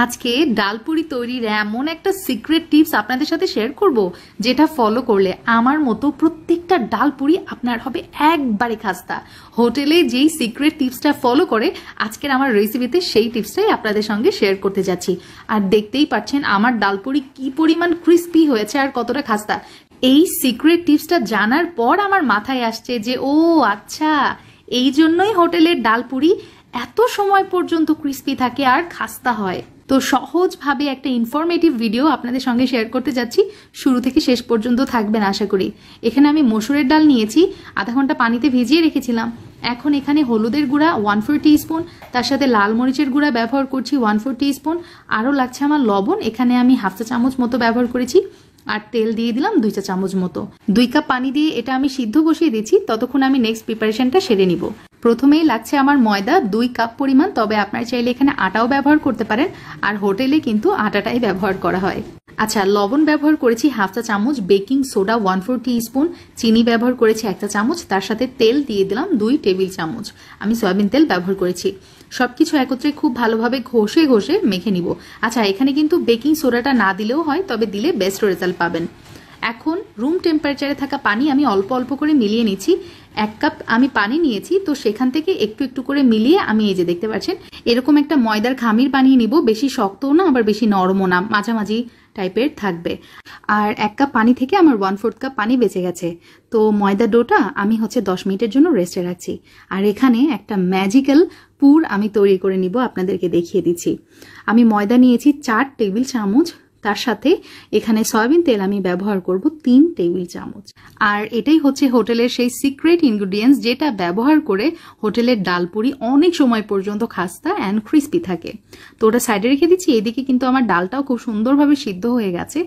আজকে ডালপুরি তৈরির এমন একটা সিক্রেট টিপস আপনাদের সাথে শেয়ার করব, যেটা ফলো করলে আমার মতো প্রত্যেকটা ডালপুরি আপনার হবে একবারে খাস্তা। হোটেলে যেই সিক্রেট টিপসটা ফলো করে আজকের আমার রেসিপিতে সেই টিপসটাই আপনাদের সঙ্গে শেয়ার করতে যাচ্ছি। আর দেখতেই পাচ্ছেন আমার ডালপুরি কি পরিমাণ ক্রিস্পি হয়েছে আর কতটা খাস্তা। এই সিক্রেট টিপসটা জানার পর আমার মাথায় আসছে যে ও আচ্ছা, এই জন্যই হোটেলের ডালপুরি এত সময় পর্যন্ত ক্রিস্পি থাকে আর খাস্তা হয়। তো সহজভাবে একটা ইনফরমেটিভ ভিডিও আপনাদের সঙ্গে শেয়ার করতে যাচ্ছি, শুরু থেকে শেষ পর্যন্ত থাকবেন আশা করি। এখানে আমি মসুরের ডাল নিয়েছি, আধা ঘন্টা পানিতে ভিজিয়ে রেখেছিলাম। এখন এখানে হলুদের গুঁড়া 1/4 টিস্পুন, তার সাথে লাল মরিচের গুঁড়া ব্যবহার করছি 1/4 টিস্পুন, আরও লাগছে আমার লবণ, এখানে আমি 1/2 চা চামচ মতো ব্যবহার করেছি, আর তেল দিয়ে দিলাম 2 চা চামচ মতো। 2 কাপ পানি দিয়ে এটা আমি সিদ্ধ বসিয়ে দিচ্ছি, ততক্ষণ আমি নেক্সট প্রিপারেশনটা সেরে নিব। প্রথমেই লাগছে আমার ময়দা 2 কাপ পরিমাণ, তবে আপনারা চাইলে এখানে আটাও ব্যবহার করতে পারেন, আর হোটেলে কিন্তু আটাটাই ব্যবহার করা হয়। আচ্ছা, লবণ ব্যবহার করেছি 1/2 চা চামচ, বেকিং সোডা 1/4 টিস্পুন, চিনি ব্যবহার করেছি 1 চা চামচ, তার সাথে তেল দিয়ে দিলাম 2 টেবিল চামচ। আমি সয়াবিন তেল ব্যবহার করেছি। সবকিছু একত্রে খুব ভালোভাবে ঘষে ঘষে মেখে নিব। আচ্ছা, এখানে কিন্তু বেকিং সোডাটা না দিলেও হয়, তবে দিলে বেস্ট রেজাল্ট পাবেন। এখন রুম টেম্পারেচারে থাকা পানি আমি অল্প অল্প করে মিলিয়ে নিচ্ছি। 1 কাপ আমি পানি নিয়েছি, তো সেখান থেকে একটু একটু করে মিলিয়ে আমি এই যে দেখতে পাচ্ছেন এরকম একটা ময়দার খামির বানিয়ে নিব। বেশি শক্তও না আবার বেশি নরমও না, মাঝামাঝি টাইপের থাকবে। আর 1 কাপ পানি থেকে আমার 1/4 কাপ পানি বেঁচে গেছে। তো ময়দা ডোটা আমি 10 মিনিটের জন্য রেস্টে রাখছি। আর এখানে একটা ম্যাজিক্যাল পুর আমি তৈরি করে নিব, আপনাদেরকে দেখিয়ে দিচ্ছি। আমি ময়দা নিয়েছি 4 টেবিল চামচ, তার সাথে এখানে সয়াবিন তেল আমি ব্যবহার করব 3 টেবিল চামচ। আর এটাই হচ্ছে হোটেলের সেই সিক্রেট ইনগ্রেডিয়েন্টস, যেটা ব্যবহার করে হোটেলের ডালপুরি অনেক সময় পর্যন্ত খাস্তা অ্যান্ড ক্রিস্পি থাকে। তো ওটা সাইডে রেখে দিচ্ছি। এদিকে কিন্তু আমার ডালটাও খুব সুন্দরভাবে সিদ্ধ হয়ে গেছে।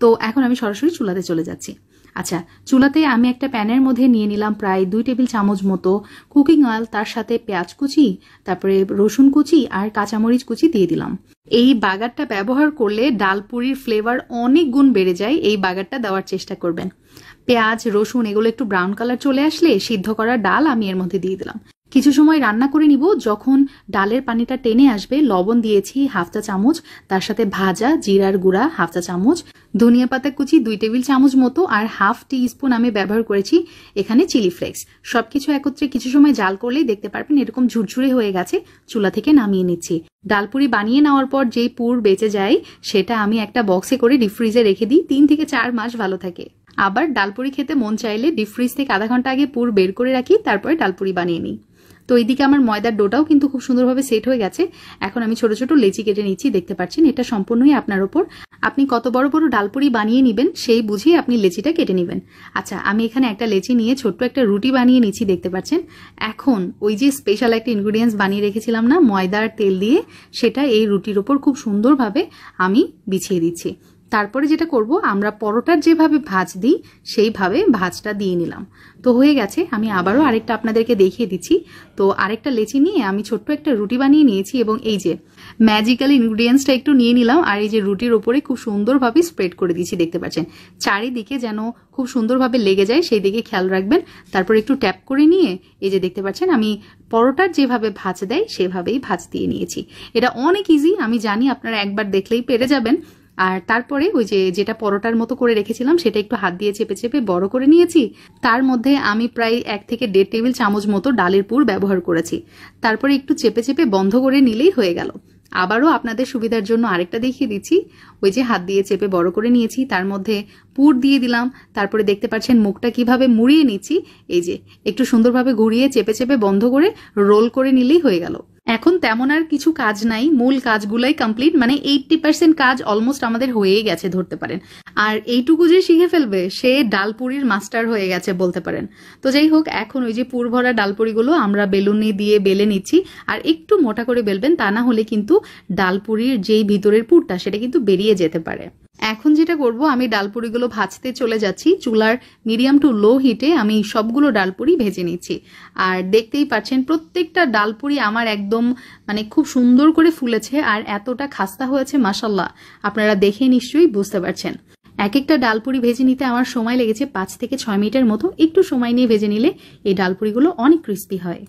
তো এখন আমি সরাসরি চুলাতে চলে যাচ্ছি। আচ্ছা, চুলাতে আমি একটা প্যানের মধ্যে নিয়ে নিলাম প্রায় 2 টেবিল চামচ মতো কুকিং অয়েল, তার সাথে পেঁয়াজ কুচি, তারপরে রসুন কুচি আর কাঁচামরিচ কুচি দিয়ে দিলাম। এই বাগারটা ব্যবহার করলে ডালপুরির ফ্লেভার অনেক গুণ বেড়ে যায়। এই বাগারটা দেওয়ার চেষ্টা করবেন। পেঁয়াজ রসুন এগুলো একটু ব্রাউন কালার চলে আসলে সিদ্ধ করা ডাল আমি এর মধ্যে দিয়ে দিলাম। কিছু সময় রান্না করে নিব। যখন ডালের পানিটা টেনে আসবে, লবণ দিয়েছি 1/2 চা চামচ, তার সাথে ভাজা জিরার গুঁড়া 1/2 চা চামচ, ধনিয়া পাতা কুচি 2 টেবিল চামচ মতো, আর 1/2 টিস্পুন আমি ব্যবহার করেছি এখানে চিলি ফ্লেক্স। সবকিছু একত্রে কিছু সময় জাল করলেই দেখতে পারবেন এরকম ঝুরঝুরে হয়ে গেছে। চুলা থেকে নামিয়ে নিচ্ছি। ডালপুরি বানিয়ে নেওয়ার পর যেই পুর বেঁচে যায় সেটা আমি একটা বক্সে করে ডিপ ফ্রিজে রেখে দিই। 3 থেকে 4 মাস ভালো থাকে। আবার ডালপুরি খেতে মন চাইলে ডিপ ফ্রিজ থেকে আধা ঘন্টা আগে পুর বের করে রাখি, তারপরে ডালপুরি বানিয়ে নিই। তো এইদিকে আমার ময়দার ডোটাও কিন্তু খুব সুন্দরভাবে সেট হয়ে গেছে। এখন আমি ছোট ছোট লেচি কেটে নিচ্ছি, দেখতে পাচ্ছেন। এটা সম্পূর্ণই আপনার ওপর, আপনি কত বড় বড় ডালপুরি বানিয়ে নেবেন সেই বুঝিয়ে আপনি লেচিটা কেটে নেবেন। আচ্ছা, আমি এখানে একটা লেচি নিয়ে ছোট্ট একটা রুটি বানিয়ে নিচ্ছি, দেখতে পাচ্ছেন। এখন ওই যে স্পেশাল একটা ইনগ্রেডিয়েন্টস বানিয়ে রেখেছিলাম না ময়দার তেল দিয়ে, সেটা এই রুটির ওপর খুব সুন্দরভাবে আমি বিছিয়ে দিচ্ছি। তারপরে যেটা করব, আমরা পরোটার যেভাবে ভাঁজ দিই সেইভাবে ভাঁজটা দিয়ে নিলাম। তো হয়ে গেছে। আমি আবারও আরেকটা আপনাদেরকে দেখিয়ে দিচ্ছি। তো আরেকটা লেচি নিয়ে আমি ছোট্ট একটা রুটি বানিয়ে নিয়েছি, এবং এই যে ম্যাজিক্যাল ইনগ্রেডিয়েন্টসটা একটু নিয়ে নিলাম, আর এই যে রুটির ওপরে খুব সুন্দরভাবে স্প্রেড করে দিচ্ছি, দেখতে পাচ্ছেন। চারিদিকে যেন খুব সুন্দরভাবে লেগে যায় সেই দিকে খেয়াল রাখবেন। তারপর একটু ট্যাপ করে নিয়ে এই যে দেখতে পাচ্ছেন আমি পরোটার যেভাবে ভাঁজ দেয় সেভাবেই ভাঁজ দিয়ে নিয়েছি। এটা অনেক ইজি, আমি জানি আপনারা একবার দেখলেই পেরে যাবেন। আর তারপরে ওই যেটা পরোটার মতো করে রেখেছিলাম সেটা একটু হাত দিয়ে চেপে চেপে বড় করে নিয়েছি। তার মধ্যে আমি প্রায় 1 থেকে 1.5 টেবিল চামচ মতো ডালের পুর ব্যবহার করেছি। তারপরে একটু চেপে চেপে বন্ধ করে নিলেই হয়ে গেল। আবারও আপনাদের সুবিধার জন্য আরেকটা দেখিয়ে দিচ্ছি। ওই যে হাত দিয়ে চেপে বড় করে নিয়েছি, তার মধ্যে পুর দিয়ে দিলাম। তারপরে দেখতে পাচ্ছেন মুখটা কিভাবে মুড়িয়ে নিচ্ছি। এই যে একটু সুন্দরভাবে ঘুরিয়ে চেপে চেপে বন্ধ করে রোল করে নিলেই হয়ে গেল। এখন তেমন আর কিছু কাজ নাই, মূল কাজগুলাই কমপ্লিট, মানে 80% কাজ অলমোস্ট আমাদের হয়েই গেছে ধরতে পারেন। আর এইটুকু যে শিখে ফেলবে সে ডালপুরির মাস্টার হয়ে গেছে বলতে পারেন। তো যাই হোক, এখন ওই যে পুর ভরা ডালপুরিগুলো আমরা বেলুনে দিয়ে বেলে নিচ্ছি। আর একটু মোটা করে বেলবেন, তা না হলে কিন্তু ডালপুরির যেই ভিতরের পুরটা সেটা কিন্তু বেরিয়ে যেতে পারে। এখন যেটা করব, আমি ডালপুরিগুলো ভাজতে চলে যাচ্ছি। চুলার মিডিয়াম টু লো হিটে আমি সবগুলো ডালপুরি ভেজে নিচ্ছি। আর দেখতেই পাচ্ছেন প্রত্যেকটা ডালপুরি আমার একদম মানে খুব সুন্দর করে ফুলেছে আর এতটা খাস্তা হয়েছে, মাশাআল্লাহ। আপনারা দেখে নিশ্চয়ই বুঝতে পারছেন। এক একটা ডালপুরি ভেজে নিতে আমার সময় লেগেছে 5 থেকে 6 মিনিটের মতো। একটু সময় নিয়ে ভেজে নিলে এই ডালপুরিগুলো অনেক ক্রিস্পি হয়।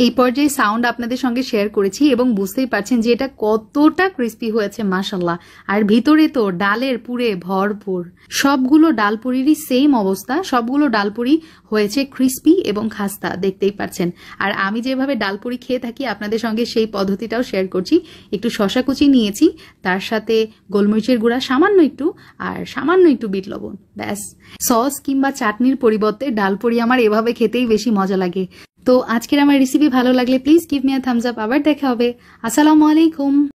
এই পর্যায়ে সাউন্ড আপনাদের সঙ্গে শেয়ার করেছি এবং বুঝতেই পারছেন যে এটা কতটা ক্রিস্পি হয়েছে মাশাল্লাহ। আর ভিতরে তো ডালের পুরে ভরপুর। সবগুলো ডালপুরিরই সেম অবস্থা, সবগুলো ডালপুরি হয়েছে ক্রিস্পি এবং খাস্তা, দেখতেই পাচ্ছেন। আর আমি যেভাবে ডালপুরি খেয়ে থাকি আপনাদের সঙ্গে সেই পদ্ধতিটাও শেয়ার করছি। একটু শশা কুচি নিয়েছি, তার সাথে গোলমরিচের গুঁড়া সামান্য একটু, আর সামান্য একটু বিট লবণ, ব্যাস। সস কিংবা চাটনির পরিবর্তে ডালপুরি আমার এভাবে খেতেই বেশি মজা লাগে। তো আজকের আমার রেসিপি ভালো লাগলে please give me a Thums up. আবার দেখা হবে। আসসালামু আলাইকুম।